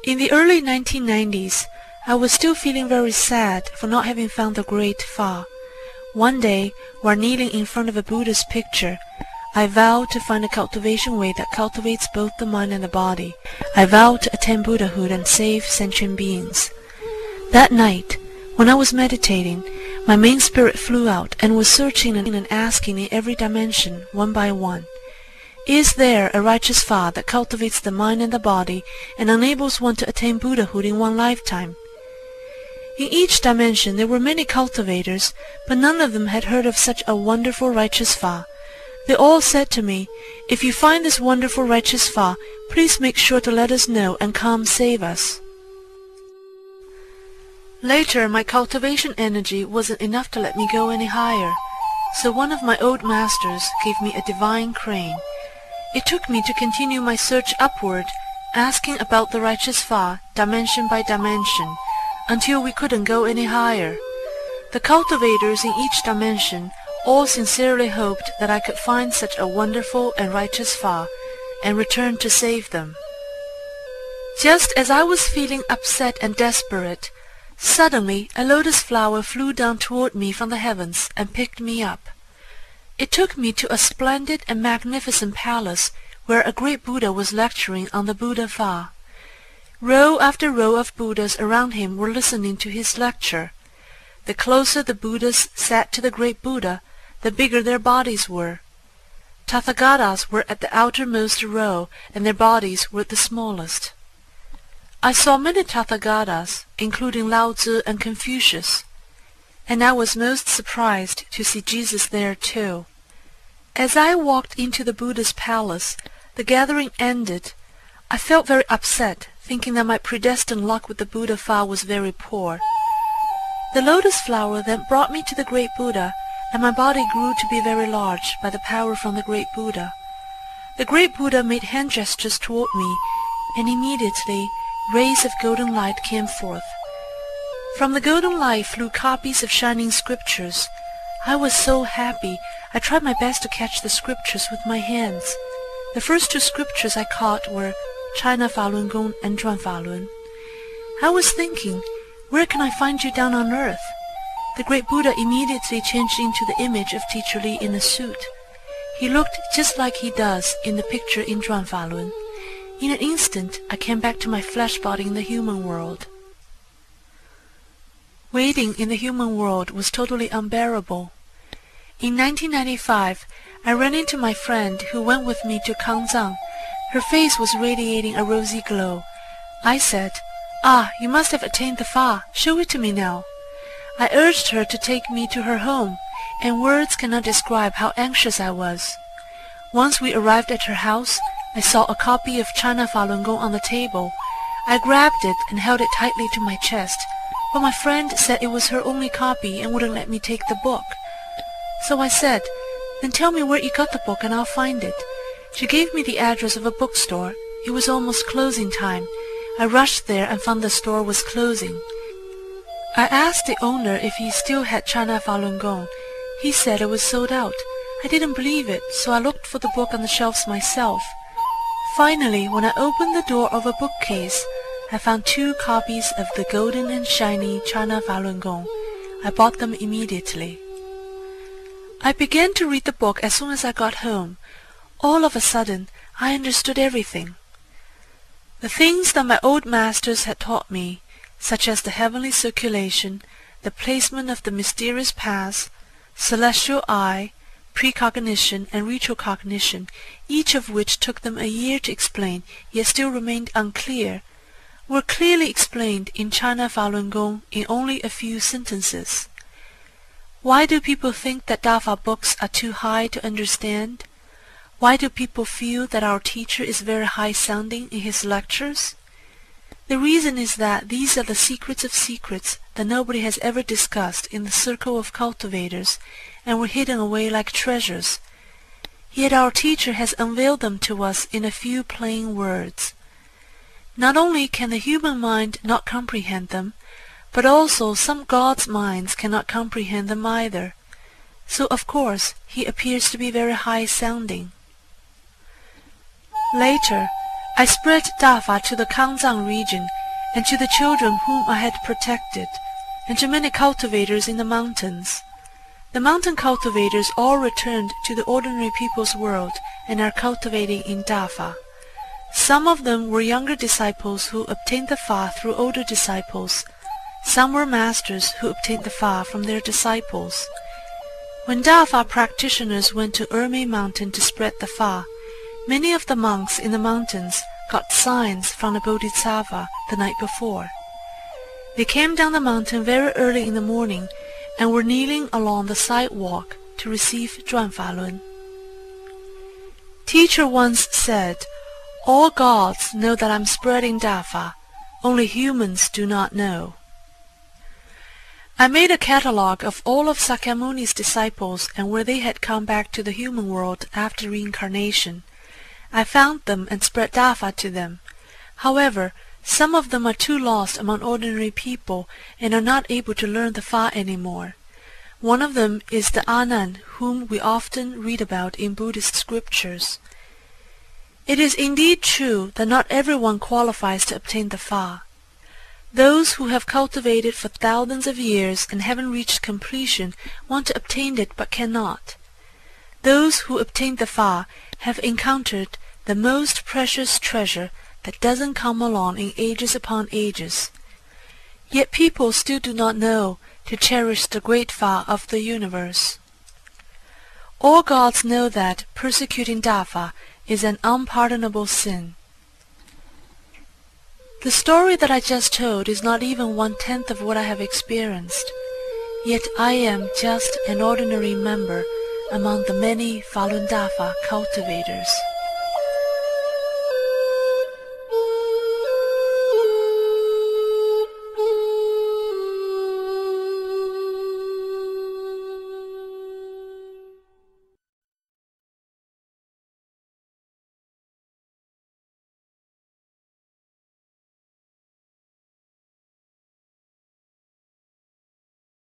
In the early 1990s, I was still feeling very sad for not having found the great Fa. One day, while kneeling in front of a Buddha's picture, I vowed to find a cultivation way that cultivates both the mind and the body. I vowed to attain Buddhahood and save sentient beings. That night, when I was meditating, my main spirit flew out and was searching and asking in every dimension, one by one, is there a righteous Fa that cultivates the mind and the body and enables one to attain Buddhahood in one lifetime? In each dimension there were many cultivators, but none of them had heard of such a wonderful righteous Fa. They all said to me, if you find this wonderful righteous Fa, please make sure to let us know and come save us. Later, my cultivation energy wasn't enough to let me go any higher, so one of my old masters gave me a divine crane. It took me to continue my search upward, asking about the righteous Fa, dimension by dimension, until we couldn't go any higher. The cultivators in each dimension all sincerely hoped that I could find such a wonderful and righteous Fa, and return to save them. Just as I was feeling upset and desperate, suddenly a lotus flower flew down toward me from the heavens and picked me up. It took me to a splendid and magnificent palace where a great Buddha was lecturing on the Buddha Fa. Row after row of Buddhas around him were listening to his lecture. The closer the Buddhas sat to the great Buddha, the bigger their bodies were. Tathagatas were at the outermost row, and their bodies were the smallest. I saw many Tathagatas, including Lao Tzu and Confucius, and I was most surprised to see Jesus there too. As I walked into the Buddha's palace, the gathering ended. I felt very upset, thinking that my predestined luck with the Buddha Fa was very poor. The lotus flower then brought me to the great Buddha, and my body grew to be very large by the power from the great Buddha. The great Buddha made hand gestures toward me, and immediately rays of golden light came forth. From the golden light flew copies of shining scriptures. I was so happy, I tried my best to catch the scriptures with my hands. The first two scriptures I caught were China Falun Gong and Zhuan Falun. I was thinking, where can I find you down on earth? The great Buddha immediately changed into the image of Teacher Li in a suit. He looked just like he does in the picture in Zhuan Falun. In an instant, I came back to my flesh body in the human world. Waiting in the human world was totally unbearable. In 1995, I ran into my friend who went with me to Kangzang. Her face was radiating a rosy glow. I said, "Ah, you must have attained the Fa. Show it to me now." I urged her to take me to her home, and words cannot describe how anxious I was. Once we arrived at her house, I saw a copy of China Falun Gong on the table. I grabbed it and held it tightly to my chest, but my friend said it was her only copy and wouldn't let me take the book. So I said, "Then tell me where you got the book and I'll find it." She gave me the address of a bookstore. It was almost closing time. I rushed there and found the store was closing. I asked the owner if he still had China Falun Gong. He said it was sold out. I didn't believe it, so I looked for the book on the shelves myself. Finally, when I opened the door of a bookcase, I found 2 copies of the golden and shiny China Falun Gong. I bought them immediately. I began to read the book as soon as I got home. All of a sudden, I understood everything. The things that my old masters had taught me, such as the heavenly circulation, the placement of the mysterious paths, celestial eye, precognition and retrocognition, each of which took them a year to explain, yet still remained unclear, were clearly explained in China Falun Gong in only a few sentences. Why do people think that Dafa books are too high to understand? Why do people feel that our teacher is very high-sounding in his lectures? The reason is that these are the secrets of secrets that nobody has ever discussed in the circle of cultivators and were hidden away like treasures. Yet our teacher has unveiled them to us in a few plain words. Not only can the human mind not comprehend them, but also some gods' minds cannot comprehend them either. So of course he appears to be very high-sounding. Later, I spread Dafa to the Kanzang region, and to the children whom I had protected, and to many cultivators in the mountains. The mountain cultivators all returned to the ordinary people's world and are cultivating in Dafa. Some of them were younger disciples who obtained the Fa through older disciples. Some were masters who obtained the Fa from their disciples. When Dafa practitioners went to Ermei Mountain to spread the Fa, many of the monks in the mountains got signs from the Bodhisattva the night before. They came down the mountain very early in the morning and were kneeling along the sidewalk to receive Zhuanfalun. Teacher once said, "All gods know that I'm spreading Dafa, only humans do not know." I made a catalogue of all of Sakyamuni's disciples and where they had come back to the human world after reincarnation. I found them and spread Dafa to them. However, some of them are too lost among ordinary people and are not able to learn the Fa anymore. One of them is the Anan, whom we often read about in Buddhist scriptures. It is indeed true that not everyone qualifies to obtain the Fa. Those who have cultivated for thousands of years and haven't reached completion want to obtain it but cannot. Those who obtain the Fa have encountered the most precious treasure that doesn't come along in ages upon ages. Yet people still do not know to cherish the great Fa of the universe. All gods know that persecuting Dafa is an unpardonable sin. The story that I just told is not even 1/10 of what I have experienced, yet I am just an ordinary member among the many Falun Dafa cultivators.